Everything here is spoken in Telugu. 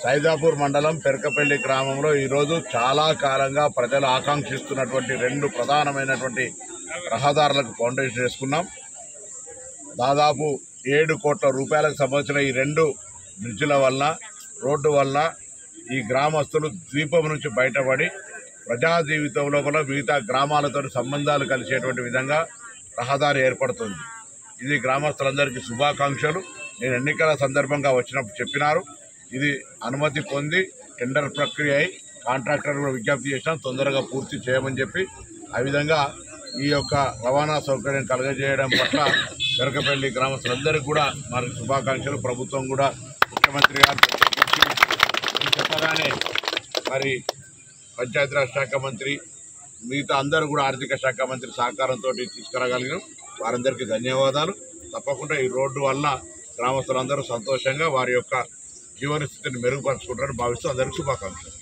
సైదాపూర్ మండలం పెరకపల్లి గ్రామంలో ఈరోజు చాలా కాలంగా ప్రజలు ఆకాంక్షిస్తున్నటువంటి రెండు ప్రధానమైనటువంటి రహదారులకు ఫౌండేషన్ వేసుకున్నాం. దాదాపు 7 కోట్ల రూపాయలకు సంబంధించిన ఈ రెండు బ్రిడ్జిల వల్ల రోడ్డు వల్ల ఈ గ్రామస్తులు ద్వీపం నుంచి బయటపడి ప్రజా జీవితంలో కూడా మిగతా గ్రామాలతో సంబంధాలు కలిసేటువంటి విధంగా రహదారి ఏర్పడుతుంది. ఇది గ్రామస్తులందరికీ శుభాకాంక్షలు. నేను ఎన్నికల సందర్భంగా వచ్చినప్పుడు చెప్పినారు. ఇది అనుమతి పొంది టెండర్ ప్రక్రియ అయి కాంట్రాక్టర్ కూడా విజ్ఞప్తి చేసినాం, తొందరగా పూర్తి చేయమని చెప్పి. ఆ విధంగా ఈ యొక్క రవాణా సౌకర్యం కలుగజేయడం పట్ల పెరకపల్లి గ్రామస్తులందరికీ కూడా మనకు శుభాకాంక్షలు. ప్రభుత్వం కూడా ముఖ్యమంత్రి గారు చెప్పగానే మరి పంచాయతీరాజ్ శాఖ మంత్రి మిగతా అందరూ కూడా ఆర్థిక శాఖ మంత్రి సహకారంతో తీసుకురాగలిగినాం. వారందరికీ ధన్యవాదాలు. తప్పకుండా ఈ రోడ్డు వల్ల గ్రామస్తులందరూ సంతోషంగా వారి యొక్క జీవన స్థితిని మెరుగుపరుచుకుంటారని భావిస్తూ అందరికీ శుభాకాంక్షలు.